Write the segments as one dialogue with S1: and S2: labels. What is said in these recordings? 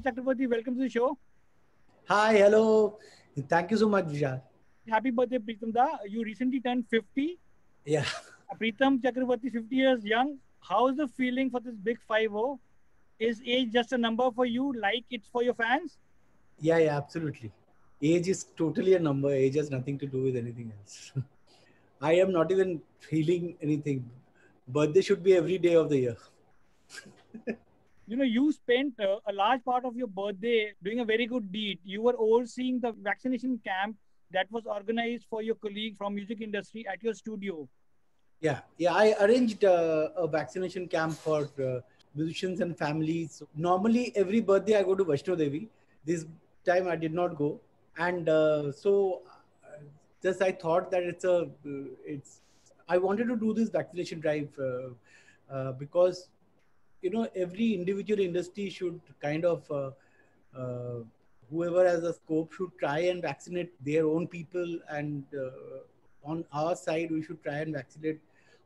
S1: Pritam Chakraborty, welcome to the show.
S2: Hi, hello. Thank you so much, Vishal.
S1: Happy birthday, Pritam da. You recently turned 50.
S2: Yeah,
S1: Pritam Chakraborty, 50 years young. How is the feeling for this big 5-0? Is age just a number for you, like it's for your fans?
S2: yeah, absolutely. Age is totally a number. Age has nothing to do with anything else. I am not even feeling anything. Birthday should be every day of the year.
S1: You spent a large part of your birthday doing a very good deed. You were overseeing the vaccination camp that was organized for your colleague from music industry at your studio.
S2: Yeah. I arranged a vaccination camp for musicians and families. Normally, every birthday I go to Vaishno Devi. This time I did not go, and just I thought that it's. I wanted to do this vaccination drive because every individual industry should kind of whoever has a scope should try and vaccinate their own people, and on our side we should try and vaccinate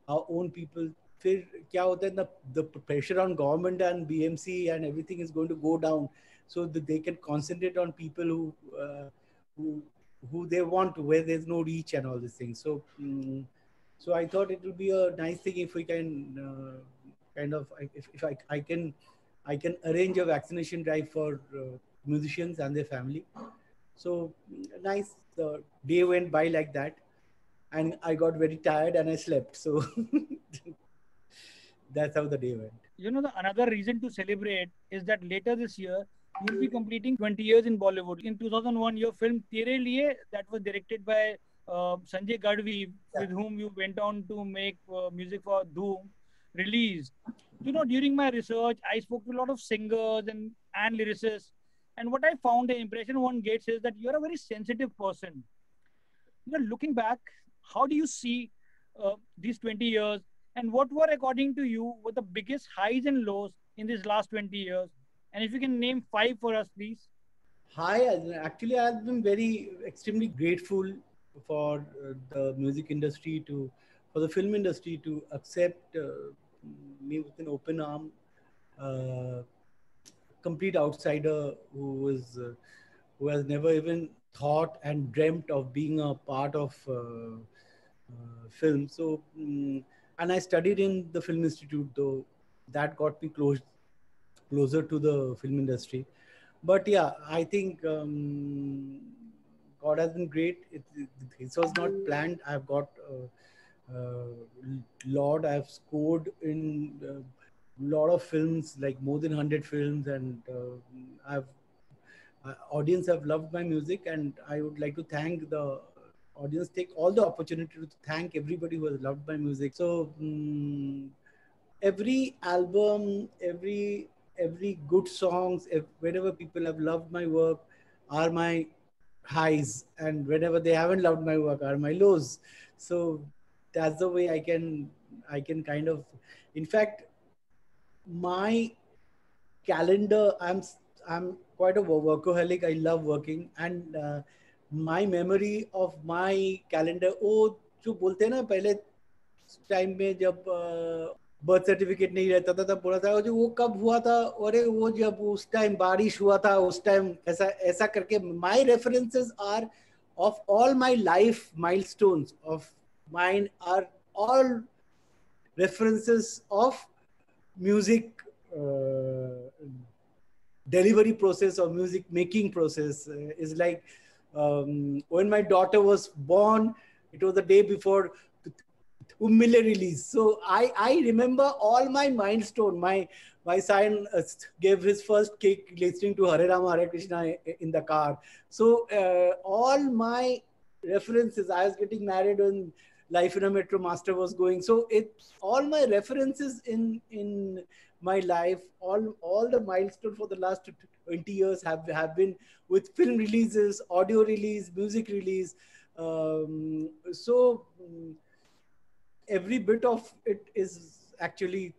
S2: our own people. फिर क्या होता है ना, the pressure on government and BMC and everything is going to go down, so that they can concentrate on people who who they want, where there's no reach and all these things. So I thought it would be a nice thing if we can kind of if I can arrange a vaccination drive for musicians and their family. So nice. The day went by like that, and I got very tired and I slept. So that's how the day went.
S1: Another reason to celebrate is that later this year, you'll be completing 20 years in Bollywood. In 2001, your film Tere Liye, that was directed by Sanjay Gadvi, with whom you went on to make music for Dhoom, released. During my research, I spoke to a lot of singers and lyricists. And what I found, the impression one gets is that you're a very sensitive person. Looking back, how do you see these 20 years, and what were, according to you, were the biggest highs and lows in these last 20 years? And if you can name five for us, please.
S2: Hi, actually, I've been very extremely grateful for the music industry for the film industry to accept me with an open arm. Uh, Complete outsider who has never even thought and dreamt of being a part of film. So, and I studied in the film institute, though that got me closer to the film industry. But yeah, I think God has been great. It was not planned. I've got Lord. I've scored in lot of films, like more than 100 films, and I've audience have loved my music, and I would like to thank the audience. Take all the opportunity to thank everybody who has loved my music. So every album, every good songs, whenever people have loved my work, are my highs, and whenever they haven't loved my work, are my lows. So that's the way I can kind of, in fact, my calendar, I'm quite a workaholic. I love working, and my memory of my calendar, वो जो बोलते हैं ना, पहले time में जब birth certificate नहीं रहता था तब बोला था जो वो कब हुआ था, अरे वो जब उस टाइम बारिश हुआ था, उस टाइम ऐसा ऐसा करके my references are of all my life milestones of mine are all references of music delivery process or music making process. Is like when my daughter was born, it was the day before Ummile release. So I remember all my milestone. My son gave his first kick listening to Hare Rama Hare Krishna in the car. So all my references. I was getting married when Life in a Metro Master was going. So it's all my references in my life. All the milestones for the last 20 years have been with film releases, audio release, music release. So every bit of it is actually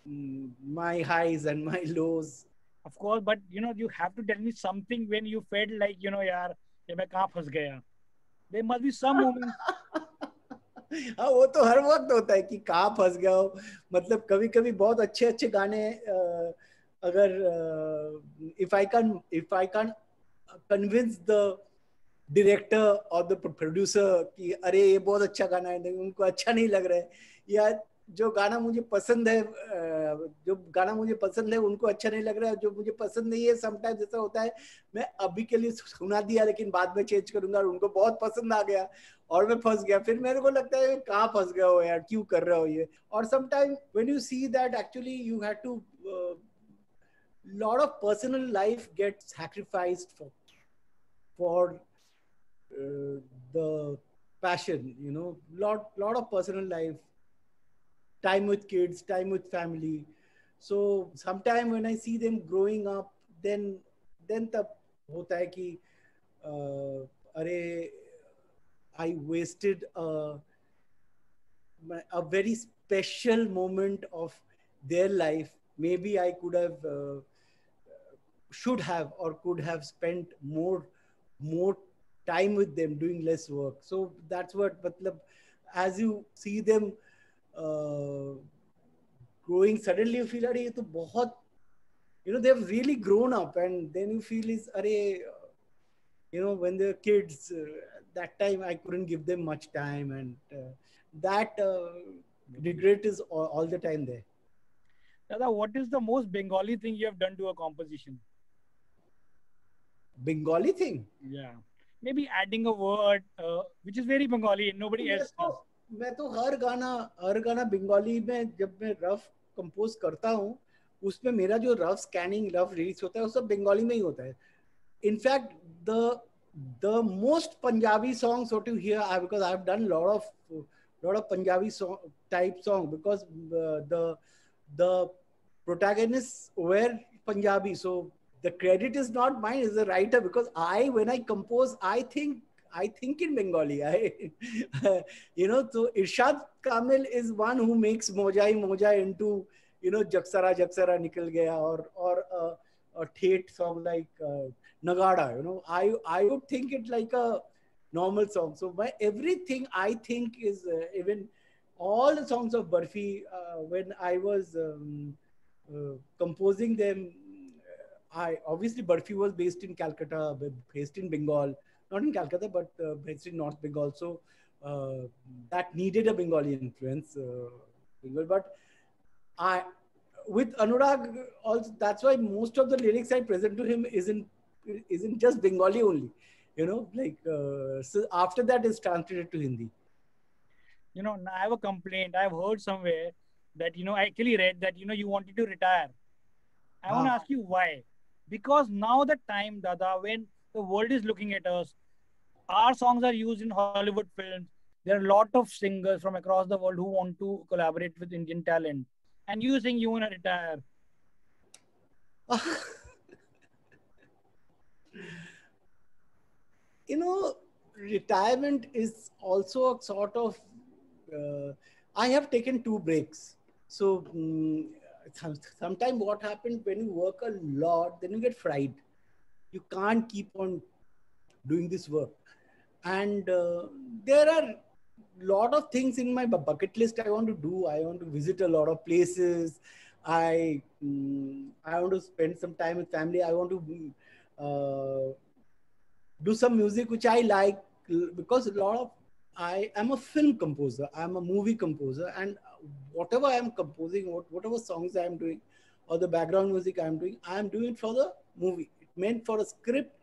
S2: my highs and my lows.
S1: Of course, but you have to tell me something when you felt like, yaar, ye main kahan phas gaya. There must be some moments.
S2: हाँ, वो तो हर वक्त होता है कि कहाँ फंस गया हो. मतलब कभी कभी बहुत अच्छे अच्छे गाने अगर if I can convince the director or the producer कि अरे ये बहुत अच्छा गाना है, उनको अच्छा नहीं लग रहा है, या जो गाना मुझे पसंद है उनको अच्छा नहीं लग रहा है, जो मुझे पसंद नहीं है, समटाइम्स ऐसा होता है मैं अभी के लिए सुना दिया लेकिन बाद में चेंज करूंगा और उनको बहुत पसंद आ गया और मैं फंस गया, फिर मेरे को लगता है कहाँ फंस गए हो यार, क्यों कर रहे हो ये. और sometime when you see that actually you have to lot of personal life gets sacrificed for the passion, you know, lot of personal life, time with kids, time with family. So sometime when I see them growing up, then तब होता है कि अरे I wasted a very special moment of their life. Maybe I could have should have or could have spent more time with them doing less work. So that's what, matlab, as you see them growing, suddenly you feel, ये तो बहुत, you know, they've really grown up, and then you feel is, you know, when they're kids, that time I couldn't give them much time, and that regret is all the time there.
S1: Dada, what is the most Bengali thing you have done to a composition?
S2: Bengali thing?
S1: Yeah. Maybe adding a word which is very Bengali and nobody else does.
S2: मैं तो हर गाना बंगाली में जब मैं rough compose करता हूँ, उसमें मेरा जो रफ स्कैनिंग रफ रिलीज होता है वो सब बंगाली में ही होता है. In fact the most Punjabi songs what you hear, because I've done lot of Punjabi type song, because the protagonists were Punjabi, so the credit is not mine as a writer, because when I compose, I think in Bengali. You know, so Irshad Kamil is one who makes Moja into, you know, Jaksara Nikal Gaya, or a Tate song like Nagada. You know, I would think it like a normal song. So by everything I think is even all the songs of Barfi, when I was composing them, obviously Barfi was based in Calcutta, based in Bengal, not in Calcutta, but based in North Bengal. So that needed a Bengali influence. But with Anurag also, that's why most of the lyrics I present to him isn't just Bengali only. You know, like so after that is translated to Hindi.
S1: You know, I have a complaint. I've heard somewhere that, you know, I actually read that, you know, you wanted to retire. I want to ask you why. Because now the time, Dada, when the world is looking at us, our songs are used in Hollywood films. There are a lot of singers from across the world who want to collaborate with Indian talent. And you think you want to retire.
S2: You know, retirement is also a sort of, I have taken 2 breaks. So sometimes what happens when you work a lot, then you get fried. You can't keep on doing this work. And there are a lot of things in my bucket list I want to do. I want to visit a lot of places. I want to spend some time with family. I want to do some music which I like, because I am a film composer, I'm a movie composer, and whatever I am composing, whatever songs I am doing, or the background music I am doing for the movie. It meant for a script.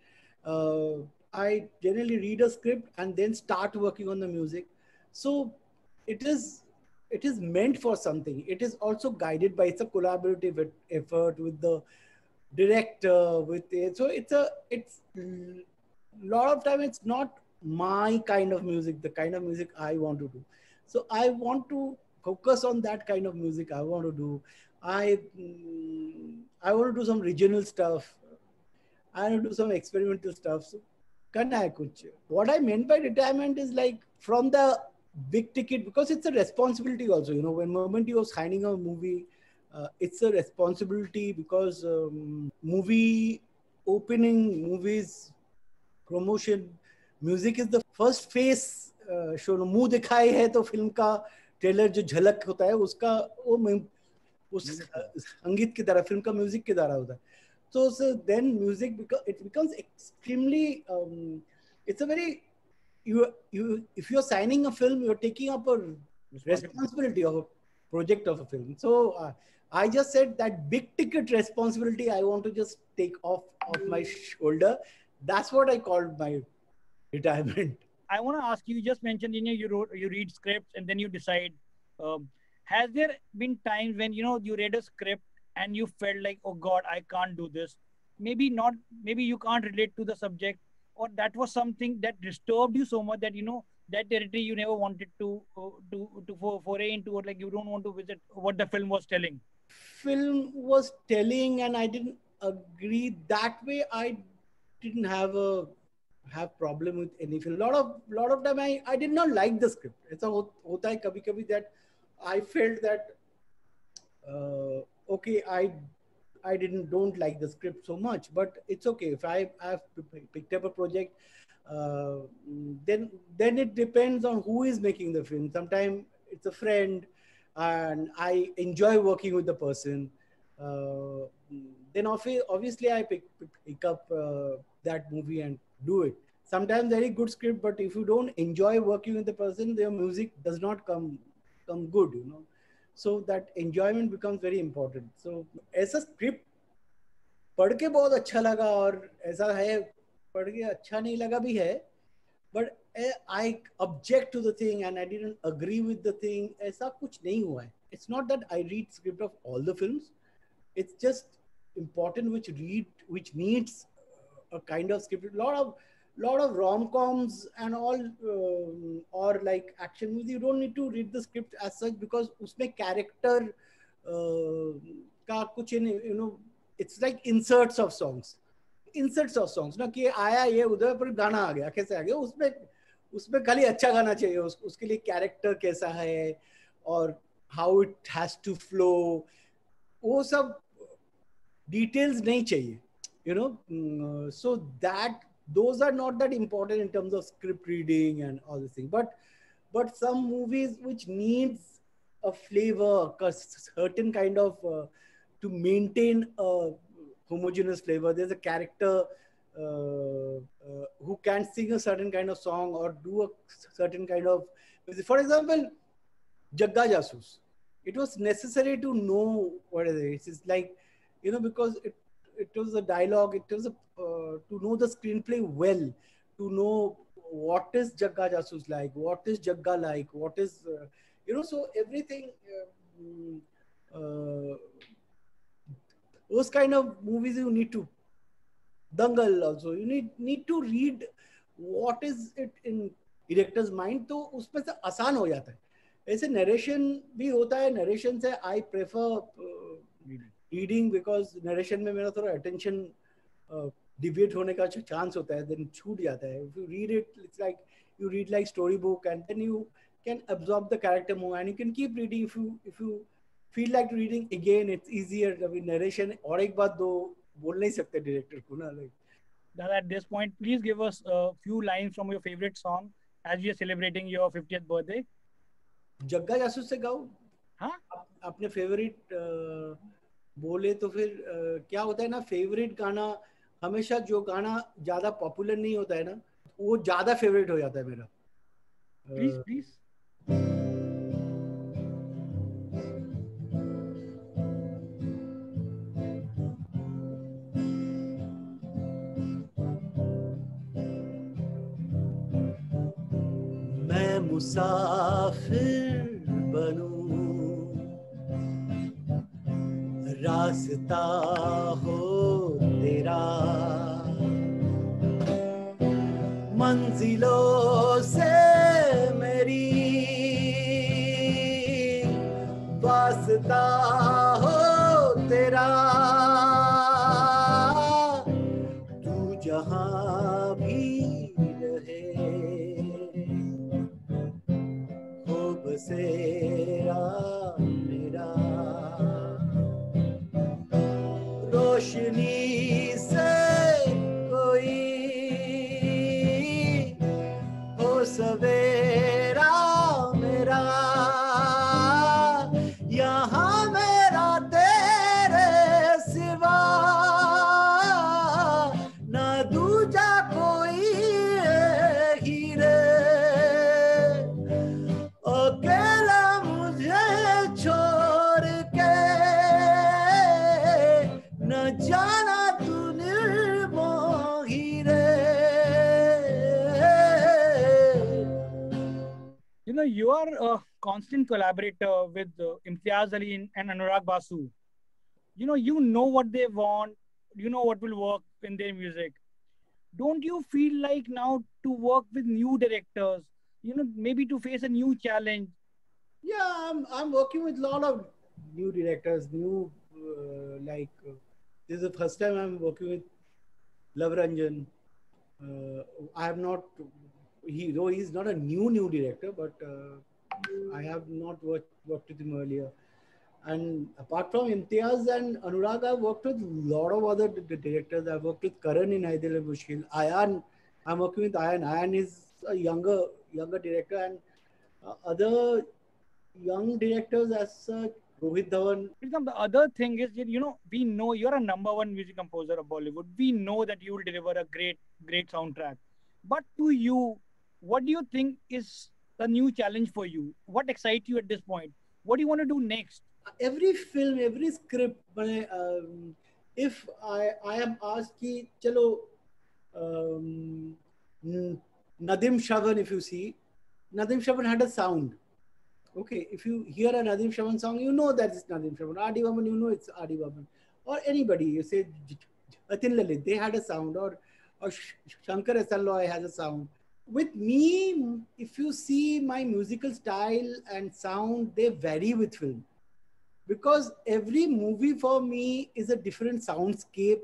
S2: I generally read a script and then start working on the music. So it is meant for something. It is also guided by, it's a collaborative effort with the director, so it's a lot of time it's not my kind of music, the kind of music I want to do. So I want to focus on that kind of music I want to do. I want to do some regional stuff. I want to do some experimental stuff. So what I meant by retirement is like from the big ticket, because it's a responsibility also, you know, when moment you are signing a movie, it's a responsibility, because movie opening, movies promotion, music is the first face show. मुंह दिखाई है तो film का trailer जो झलक होता है उसका वो उस संगीत की तरह, फिल्म का म्यूजिक की तरह होता है. So then music it becomes extremely it's a very you if you're signing a film, you're taking up a responsibility of a project of a film. So I just said that big ticket responsibility I want to just take off my shoulder. That's what I called my retirement.
S1: I want to ask you, you just mentioned, you read scripts and then you decide. Has there been times when, you read a script and you felt like, oh God, I can't do this? Maybe not, maybe you can't relate to the subject, or that was something that disturbed you so much that, that territory you never wanted to foray into, or like you don't want to visit what the film was telling?
S2: Film was telling and I didn't agree that way. I didn't have problem with any film. Lot of time I did not like the script. It's a hota hai kabhi kabhi that I felt that okay, I don't like the script so much, but it's okay if I've picked up a project. Then it depends on who is making the film. Sometimes it's a friend and I enjoy working with the person. Then obviously I pick up that movie and do it. Sometimes very good script, but if you don't enjoy working with the person, their music does not come good, So that enjoyment becomes very important. So ऐसा script पढ़ के बहुत अच्छा लगा और ऐसा है पढ़ के अच्छा नहीं लगा भी है, but I object to the thing and I didn't agree with the thing. ऐसा कुछ नहीं हुआ है. It's not that I read script of all the films. It's just important which needs a kind of script. Lot of rom-coms and all or like action movies, you don't need to read the script as such because उसमें character का कुछ it's like inserts of songs ना कि आया ये उधर पर गाना आ गया कैसे आ गया उसमें खाली अच्छा गाना चाहिए उसके लिए कैरेक्टर कैसा है और how it has to flow वो सब details नहीं चाहिए so that those are not that important in terms of script reading and all this thing, but some movies which needs a flavor, a certain kind of to maintain a homogeneous flavor. There's a character who can sing a certain kind of song or do a certain kind of, for example, Jagga Jasoos. It was necessary to know what is it. It's like, because it was a dialogue, it was to know the screenplay well, to know what is Jagga Jasoos like, what is Jagga like, what is, so everything, those kind of movies you need to, Dangal also, you need to read what is it in director's mind, तो उसमें से आसान हो जाता है. ऐसे narration भी होता है, narration से I prefer reading because narration में मेरा थोड़ा attention deviate होने का chance होता है, then छूट जाता है. If you read it, it's like you read like storybook and then you can absorb the character more and you can keep reading. If you feel like reading again, it's easier. I mean, narration और एक बात दो बोल नहीं सकते director को ना. Like,
S1: at this point, please give us a few lines from your favorite song as we are celebrating your 50th birthday.
S2: जग्गा जासूस से गाओ.
S1: हाँ?
S2: अपने favorite बोले तो फिर क्या होता है ना, favorite गाना हमेशा जो गाना ज़्यादा popular नहीं होता है ना, वो ज़्यादा favorite हो जाता है मेरा.
S1: Please.
S2: मैं मुसाफिर बनूं, रास्ता हो तेरा, मंजिलों से मेरी वास्ता हो तेरा, तू जहां भी बसेरा मेरा, रोशनी से कोई हो सवेरा मेरा, यहाँ मेरा जाना तू निर्मोही रे.
S1: You know, you are a constant collaborator with Imtiaz Ali and Anurag Basu. You know what they want, you know what will work in their music. Don't you feel like now to work with new directors, maybe to face a new challenge?
S2: Yeah, I'm working with a lot of new directors, this is the first time I'm working with Love Ranjan. I have not, though he's not a new director, but I have not worked with him earlier. And apart from Imtiaz and Anurag, I've worked with a lot of other directors. I've worked with Karan in Haidil and Mushkil. Ayan, I'm working with Ayan. Ayan is a younger director, and other young directors as such, Rohit Dhawan.
S1: The other thing is, we know you're a number one music composer of Bollywood. We know that you will deliver a great soundtrack. But to you, what do you think is the new challenge for you? What excites you at this point? What do you want to do next?
S2: Every film, every script, if I am asked ki, chalo, Nadim Shravan, if you see, Nadim Shravan had a sound. Okay, if you hear a Nadim Shravan song, you know that it's Nadim Shravan. R.D. Burman, you know it's R.D. Burman. Or anybody, you say Atin Lalit, they had a sound. Or Shankar S.L. Roy has a sound. With me, if you see my musical style and sound, they vary with film. Because every movie for me is a different soundscape,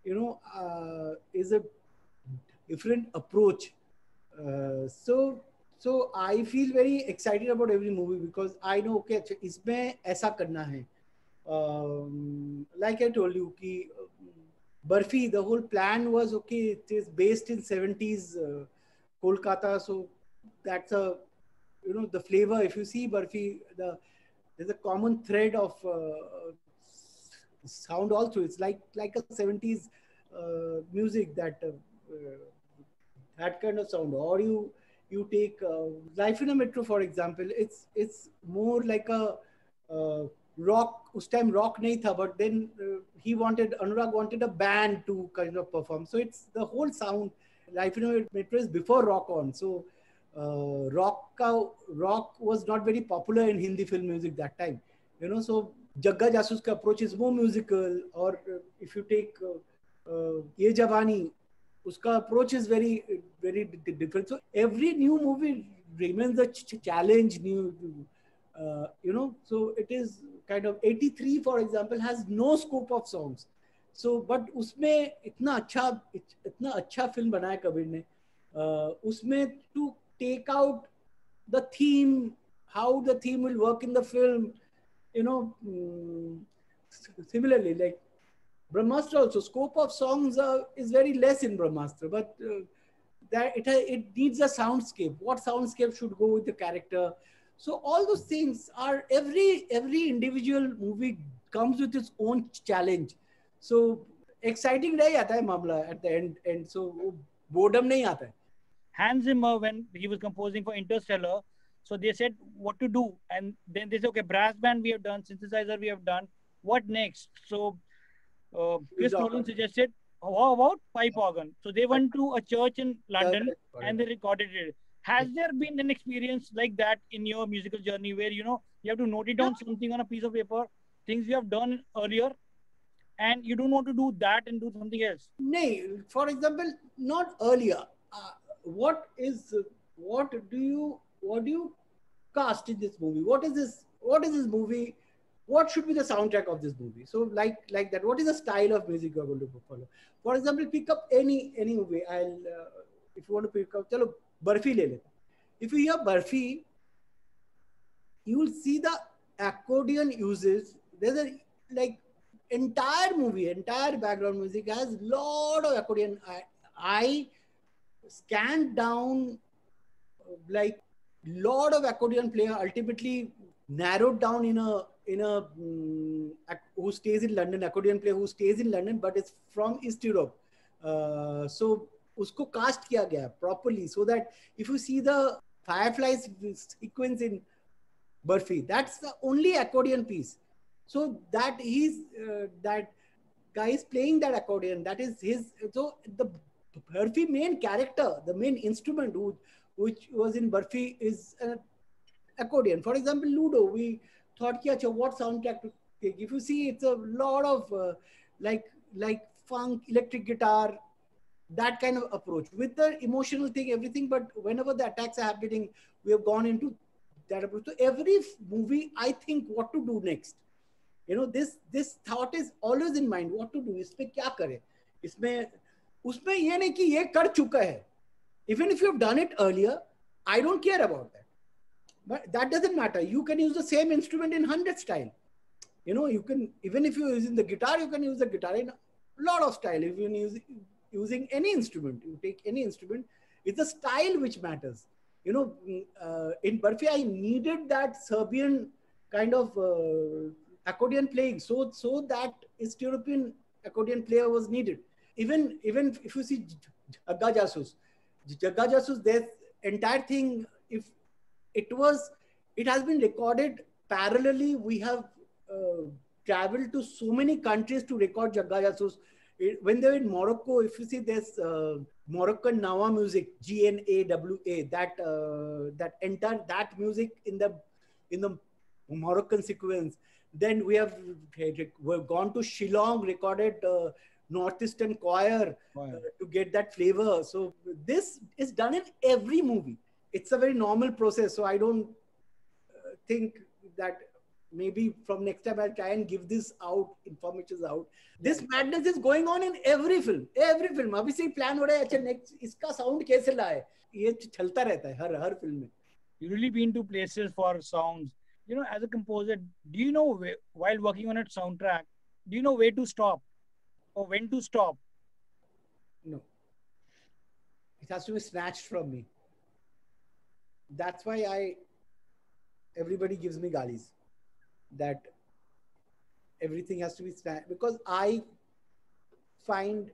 S2: is a different approach. So I feel very excited about every movie because I know, okay, इसमें ऐसा करना है. Like I told you, कि Barfi, the whole plan was, okay, it is based in 70s Kolkata, so that's the flavor. If you see Barfi, there's a common thread of sound also. It's like a 70s music, that kind of sound. Or you take Life in a Metro, for example. It's more like a rock. Us time rock nahi tha, but then Anurag wanted a band to kind of perform. So it's the whole sound. Life in a Metro is before rock on. So rock was not very popular in Hindi film music that time. So Jagga Jasus ka approach is more musical. Or if you take Ye Jawani, uska approach is very, very different. So every new movie remains a challenge. So it is kind of 83, for example, has no scope of songs. So, but उसमें इतना अच्छा film बनाया कबीर ने. उसमें to take out the theme, how the theme will work in the film, similarly, like Brahmastra also, scope of songs is very less in Brahmastra, but that it needs a soundscape. What soundscape should go with the character? So all those things are, every individual movie comes with its own challenge. So exciting रह जाता है मामला at the end. So boredom नहीं आता है.
S1: Hans Zimmer, when he was composing for Interstellar, so they said what to do, and then they said, okay, brass band we have done, synthesizer we have done, what next? So Chris Nolan suggested, how about pipe organ? So they went to a church in London and they recorded it. Has there been an experience like that in your musical journey where you have to note it down something on a piece of paper, things you have done earlier, and you don't want to do that and do something else?
S2: No, for example, not earlier. What do you cast in this movie? What is this movie? What should be the soundtrack of this movie? So like that, what is the style of music you are going to follow? For example, pick up any movie. If you want to pick up, chalo Barfi le leta. If you hear Barfi, you will see the accordion uses. There's a entire background music has lot of accordion. I scanned down lot of accordion player, ultimately narrowed down in a who stays in London, accordion player who stays in London but is from East Europe. So usko cast kiya gaya properly, so that if you see the fireflies sequence in Barfi, that's the only accordion piece. So that guy is playing that accordion. That is his. So the Barfi main character, the main instrument which was in Barfi is an accordion. For example, Ludo, we thought, what soundtrack to take? If you see, it's a lot of like funk, electric guitar, that kind of approach with the emotional thing, everything. But whenever the attacks are happening, we have gone into that approach. So every movie, I think what to do next. This thought is always in mind. What to do? इसमें क्या करें? इसमें उसमें ये नहीं कि ये कर चुका है. Even if you've done it earlier, I don't care about that. But that doesn't matter. You can use the same instrument in 100 style. You can, even if you're using the guitar, you can use the guitar in a lot of style. If you're using any instrument, you take any instrument, it's the style which matters. In Barfi, I needed that Serbian kind of accordion playing. So that East European accordion player was needed. Even if you see Jagga Jasus, there's entire thing, if it has been recorded parallelly. We have traveled to so many countries to record Jagga Jasus. When they were in Morocco, if you see, there's Moroccan Nawa music, GNAWA, that entire that music in the Moroccan sequence. Then we've gone to Shillong, recorded Northeastern choir to get that flavor. So this is done in every movie. It's a very normal process. So I don't think that maybe from next time I'll try and give this out, information out. This madness is going on in every film. Every film. अभी से plan हो रहा है, अच्छा next इसका sound कैसे लाए? ये चलता रहता है हर film में.
S1: You really been to places for sounds. As a composer, do you know while working on a soundtrack, do you know where to stop or when to stop?
S2: No. It has to be snatched from me. That's why everybody gives me galis. That everything has to be snatched, because I find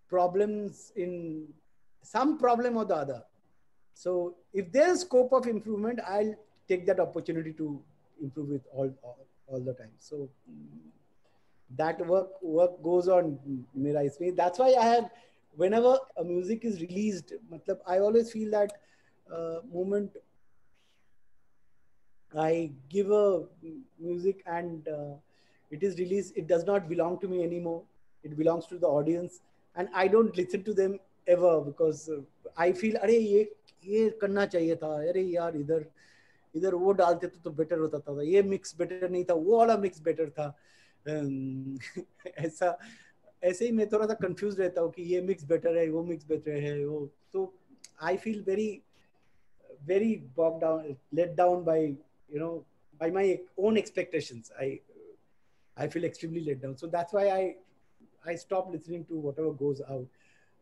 S2: problems in some problem or the other. So if there's scope of improvement, I'll take that opportunity to improve it all the time. So that work goes on. That's why I have, whenever a music is released, I always feel that moment I give a music and it is released, it does not belong to me anymore. It belongs to the audience, and I don't listen to them ever, because I feel, अरे ये करना चाहिए था, अरे यार इधर वो डालते तो better होता था, ये mix better नहीं था, वो वाला mix better था. ऐसे ही मैं थोड़ा सा confused रहता हूँ कि ये mix better है, वो mix better है, वो. So I feel very bogged down, let down by by my own expectations. I feel extremely let down. So that's why I stopped listening to whatever goes out.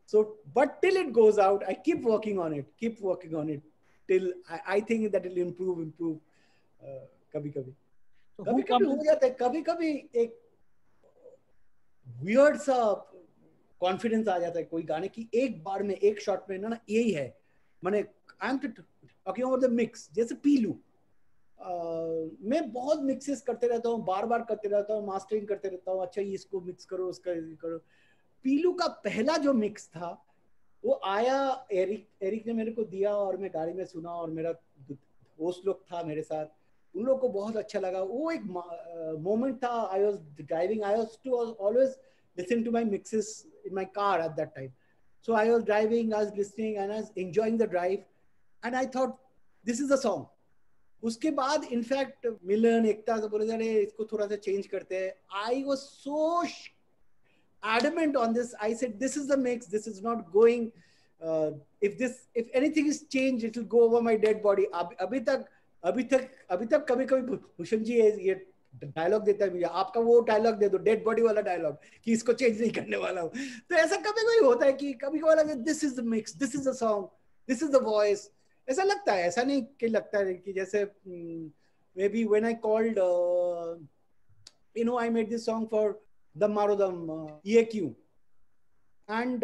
S2: So, but till it goes out, I keep working on it till I think that it'll improve. कभी हो जाता है, कभी एक weird सा confidence आ जाता है कोई गाने की एक बार में, एक shot में, ना यही है. मैंने I'm talking about the mix. जैसे पीलू, मैं बहुत मिक्सेस करते रहता हूँ, बार करते रहता हूँ, मास्टरिंग करते रहता हूँ. अच्छा, इसको मिक्स करो, उसका करो. पीलू का पहला जो मिक्स था, वो आया, एरिक ने मेरे को दिया और मैं गाड़ी में सुना, और मेरा दोस्त लोग था मेरे साथ, उन लोगों को बहुत अच्छा लगा. वो एक मोमेंट था. I was driving. I was to always listen to my mixes in my car at that time. So I was driving, I was listening, and I was enjoying the drive, and I thought, this is the song. उसके बाद in fact मिलन एकता से बोले, अरे इसको थोड़ा सा change करते हैं. I was so adamant on this. I said, this is the mix. This is not going. If anything is changed, it will go over my dead body. अभी तक कभी भूषण जी ये डायलॉग देता है मुझे, आपका वो डायलॉग दे दो, डेड बॉडी वाला डायलॉग, कि इसको चेंज नहीं करने वाला हूँ. तो ऐसा कभी होता है कि कभी this is the mix, this is the song, this is the voice. ऐसा लगता है, ऐसा नहीं कि लगता है कि जैसे may be when I called I made this song for Dam Maro Dam, EAQ, and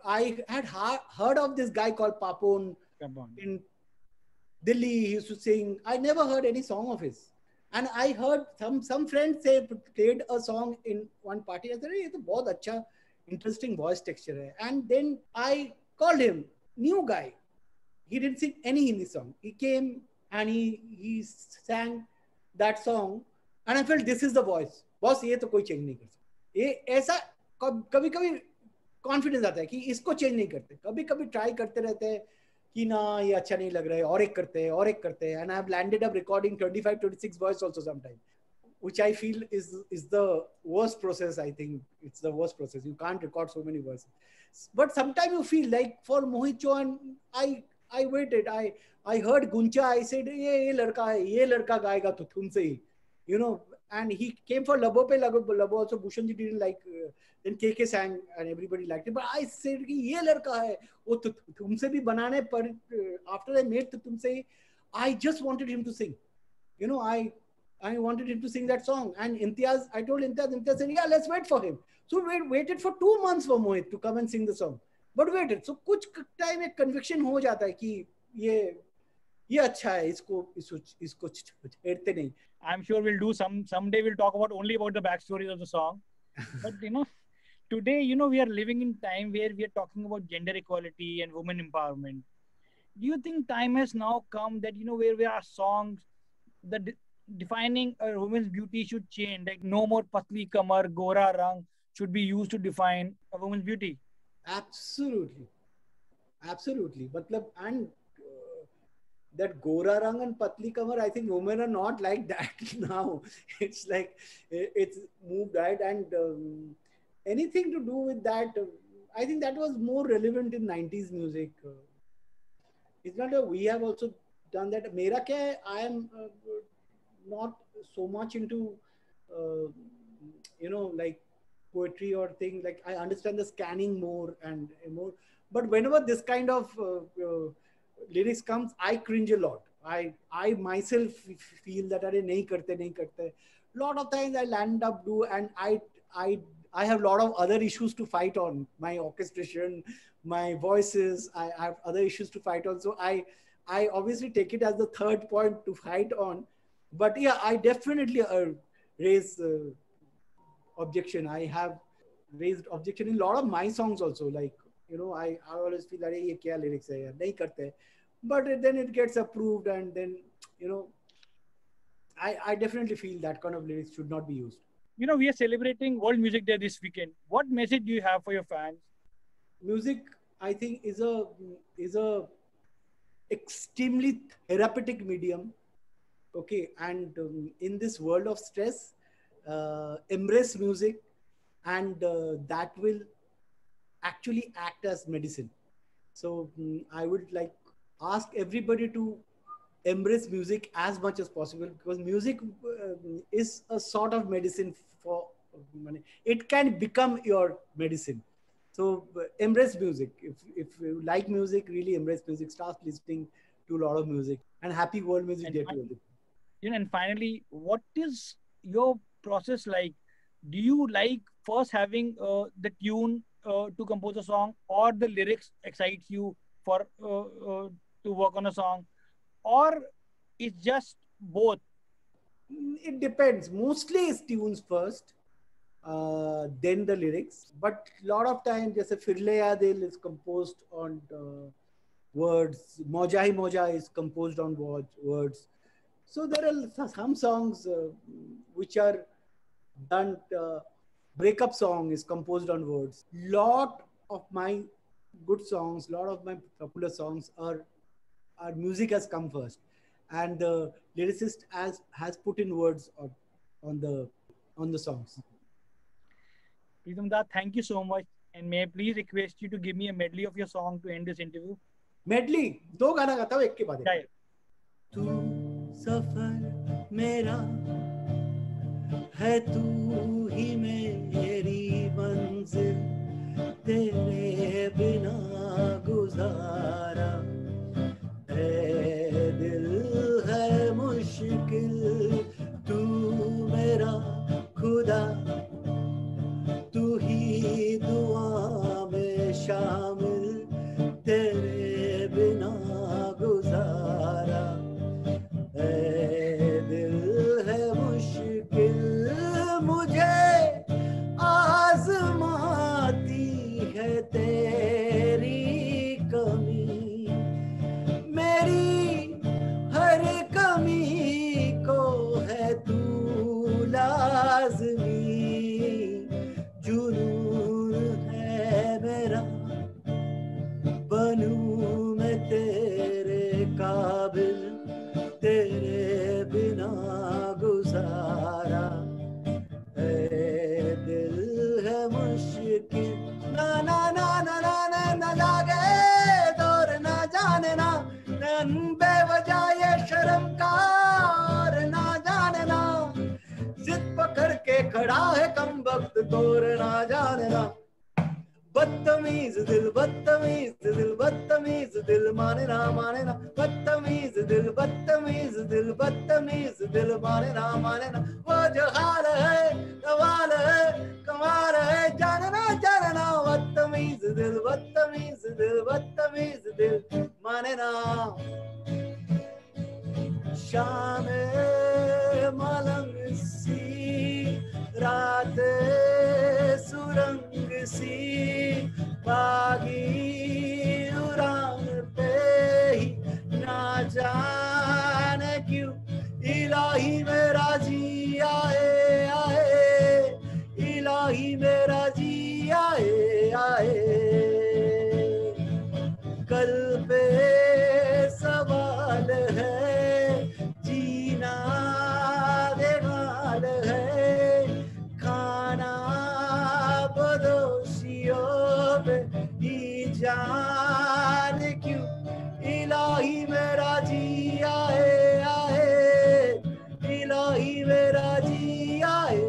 S2: I had heard of this guy called Papon in Delhi. He used to sing. I never heard any song of his, And I heard some friends say played a song in one party. I said, "ये तो बहुत अच्छा, interesting voice texture है." And then I called him, new guy. He didn't sing any Hindi song. He came and he sang that song, and I felt this is the voice. Boss ये तो कोई change नहीं कर सकता. ये ऐसा कभी कभी कॉन्फिडेंस आता है कि इसको चेंज नहीं करते. कभी कभी ट्राई करते रहते हैं कि ना ये अच्छा नहीं लग रहा है, और एक करते हैं और एक करते हैं. And I have landed up recording 25-26 voice also sometime, which I feel is the worst process. I think it's the worst process. You can't record so many voices. But sometimes you feel like for Mohit Chauhan, I waited. I heard Guncha. I said, ये लड़का है, ये लड़का गाएगा तो तुमसे ही, you know. And he came for Labo pe. Labo also Bhushan ji didn't like. Then KK sang and everybody liked it. But I said कि ये लड़का है, वो तो तुमसे भी बनाने पर. After I made तो तुमसे ही, I just wanted him to sing. You know, I wanted him to sing that song. And Imtiaz, I told Imtiaz said, yeah, let's wait for him. So we waited for 2 months for Mohit to come and sing the song. But waited. So कुछ time एक conviction हो जाता है कि ये अच्छा है, इसको छेड़ते नहीं.
S1: I'm sure we'll do someday we'll talk about only about the backstories of the song. But today, we are living in time where we are talking about gender equality and women empowerment. Do you think time has now come that, where we are songs, the defining a woman's beauty should change? Like no more patli kamar, gora rang should be used to define a woman's beauty.
S2: Absolutely. And that gora rang and patli kamar, I think women are not like that now. It's like it's moved, right? And anything to do with that, I think that was more relevant in 90s music. It's not that we have also done that. Mera kya hai, I am not so much into like poetry or thing. Like I understand the scanning more and more, but whenever this kind of lyrics comes, I cringe a lot. I myself feel that are nahi karte. Lot of times I land up do, and I have a lot of other issues to fight on. My orchestration, my voices, I have other issues to fight on. So I obviously take it as the third point to fight on. But yeah, I definitely raise objection. I have raised objection in a lot of my songs also. Like, I always feel like, ye kya lyrics hai yaar, nahi karte. But then it gets approved, and then, I definitely feel that kind of lyrics should not be used.
S1: We are celebrating World Music Day this weekend. What message do you have for your fans?
S2: Music, I think, is a extremely therapeutic medium. Okay, and in this world of stress, embrace music, and that will actually act as medicine. So I would like ask everybody to embrace music as much as possible, because music is a sort of medicine for money. It can become your medicine. So embrace music. If you like music, really embrace music. Start listening to a lot of music. And happy World Music Day to everyone.
S1: And finally, what is your process like? Do you like first having the tune to compose a song, or the lyrics excites you for to work on a song, or it's just both?
S2: It depends. Mostly it's tunes first, then the lyrics. But a lot of times, just a Firle Ya Dil is composed on words. Moja Hi Moja is composed on words. So there are some songs which are done. Breakup song is composed on words. Lot of my good songs, lot of my popular songs are music has come first, and the lyricist has put in words on the songs.
S1: Pritam Da, thank you so much, and may I please request you to give me a medley of your song to end this interview?
S2: Medley, दो गाना गाता हूँ एक के बाद एक. तू सफर मेरा है, तू ही मेरी मंजिल, तेरे बिना गुजारा है दिल है मुश्किल, तू मेरा खुदा, तू ही दुआ में शामिल, तेरे बिना गुजारा है दिल है के खड़ा है कम वक्त तोड़ना जानना। बदतमीज दिल बदतमीज दिल माने ना बदतमीज दिल माने ना। वो जो हाल है कमाल है जानना जानना। बदतमीज दिल माने ना। शाम मलंग सी रात सुरंग सी बागी उड़ान पे ही ना जाने क्यों इलाही मेरा जी आए इलाही मेरा जी आए। कल पे सवाल है जीना बेहाल है खाना बदोशियों में ही जान क्यों इलाही मेरा जी आए इलाही मेरा जी आए।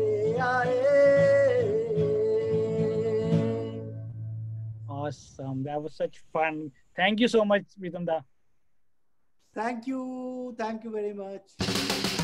S1: Awesome. That was such fun. Thank you so much, Pritam da.
S2: Thank you very much.